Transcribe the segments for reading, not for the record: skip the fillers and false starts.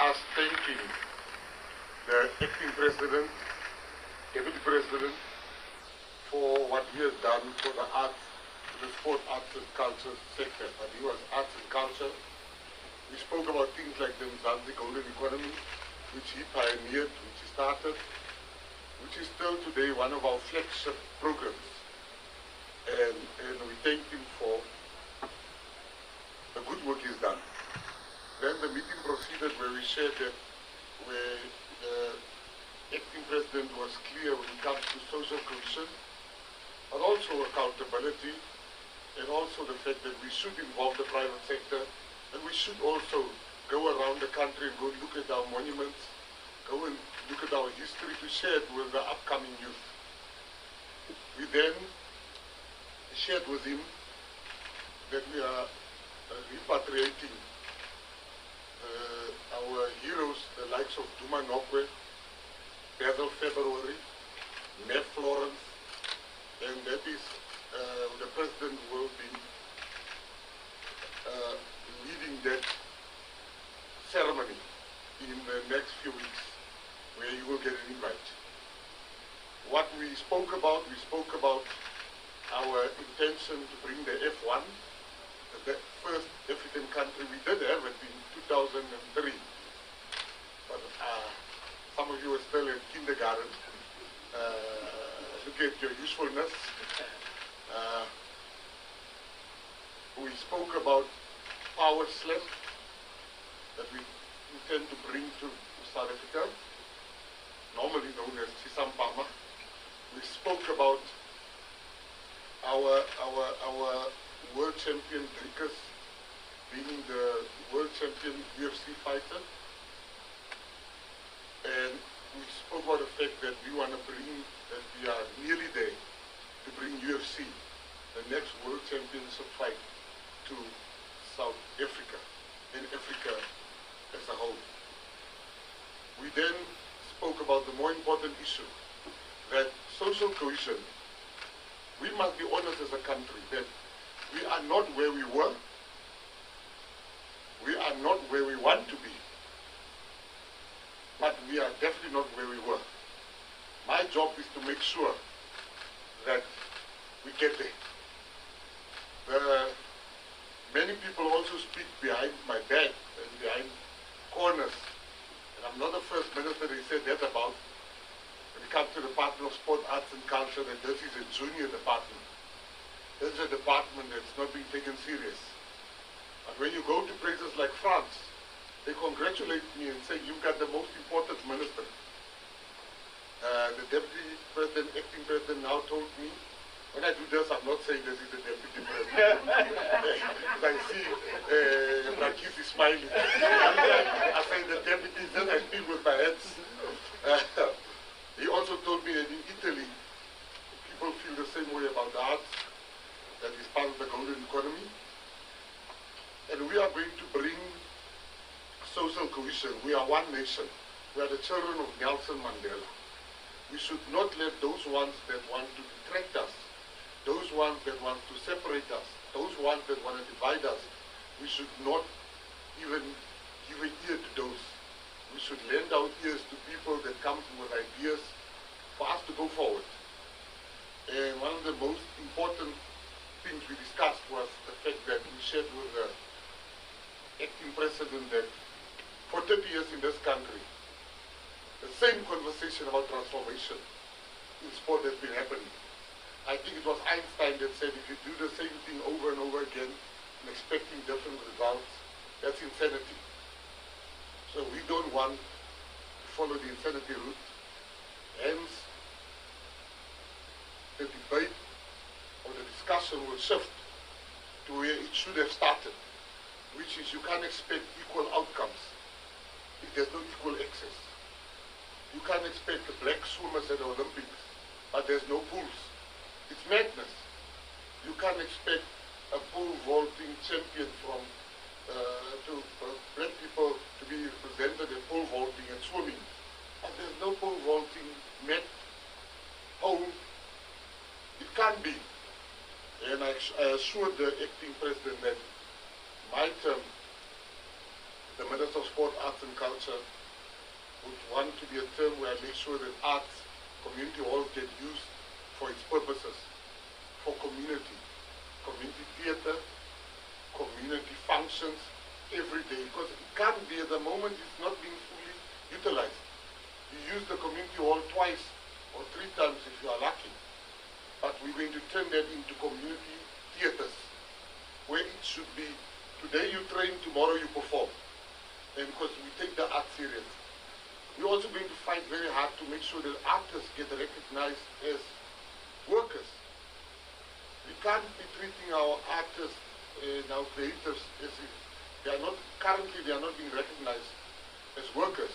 us thanking the acting president, deputy president, for what he has done for the arts, the sport, arts and culture sector. But he was arts and culture. We spoke about things like the Mzansi Golden Economy, which he pioneered, which he started, which is still today one of our flagship programs. And we thank him for the good work he's done. Then the meeting proceeded where we shared that where the acting president was clear when it comes to social cohesion, but also accountability, and also the fact that we should involve the private sector, and we should also go around the country and go look at our monuments, go and look at our history to share it with the upcoming youth. We then shared with him that we are repatriating our heroes, the likes of Duma Nokwe, Basil February, Nef Florence, and that is the president will be leading that ceremony in the next few weeks, where you will get an invite. What we spoke about our intention to bring the F1, the first African country. We did have it in 2003, but some of you are still in kindergarten. Look at your usefulness. We spoke about Power Slam that we intend to bring to South Africa, normally known as Chisampama. We spoke about our world champion Drinkers being the world champion UFC fighter, and we spoke about the fact that we want to bring, that we are nearly there to bring UFC, the next world championship fight, to South Africa and Africa as a whole. We then spoke about the more important issue, that social cohesion. We must be honest as a country that we are not where we were. We are not where we want to be. But we are definitely not where we were. My job is to make sure that we get there. Many people also speak behind my back and behind corners. And I'm not the first minister they said that about. When it comes to the Department of Sport, Arts and Culture, that this is a junior department. This is a department that's not being taken serious. But when you go to places like France, they congratulate me and say, you've got the most important minister. The Deputy President, acting president now told me, when I do this, I'm not saying this is the Deputy President. Because I see Rakis is smiling. I say the deputy, then I speak with my hands. He also told me that in Italy, people feel the same way about the arts, that is part of the golden economy. And we are going to bring social cohesion. We are one nation. We are the children of Nelson Mandela. We should not let those ones that want to detract us, those ones that want to separate us, those ones that want to divide us, we should not even give an ear to those. We should lend our ears to people that come with ideas for us to go forward. And one of the most important things we discussed was the fact that we shared with the acting president that for 30 years in this country, the same conversation about transformation in sport has been happening. I think it was Einstein that said if you do the same thing over and over again and expecting different results, that's insanity. So we don't want to follow the insanity route. Hence, the debate or the discussion will shift to where it should have started, which is you can't expect equal outcomes if there's no equal access. You can't expect the black swimmers at the Olympics, but there's no pools. It's madness. You can't expect a pole vaulting champion from black people to be represented in pole vaulting and swimming. And there's no pole vaulting, met, pole. It can't be. And I assured the acting president that my term the Minister of Sport, Arts and Culture would want to be a term where I make sure that arts, community halls get used for its purposes, for community theatre, community functions every day, because it can't be at the moment it's not being fully utilized. You use the community hall twice or 3 times if you are lucky, but we're going to turn that into community theatres, where it should be, today you train, tomorrow you perform, and because we take the art serious. We're also going to fight very hard to make sure that artists get recognized as workers. We can't be treating our artists and our creators as if they are not, currently they are not being recognized as workers.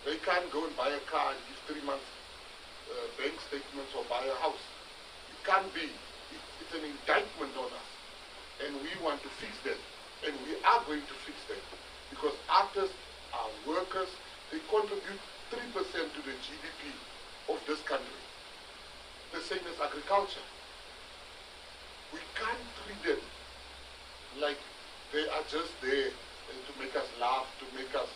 They can't go and buy a car and give 3 months bank statements or buy a house. It can't be. It's an indictment on us. And we want to fix that. And we are going to fix that. Because artists are workers. They contribute 3% to the GDP of this country. The same as agriculture. We can't treat them like they are just there to make us laugh, to make us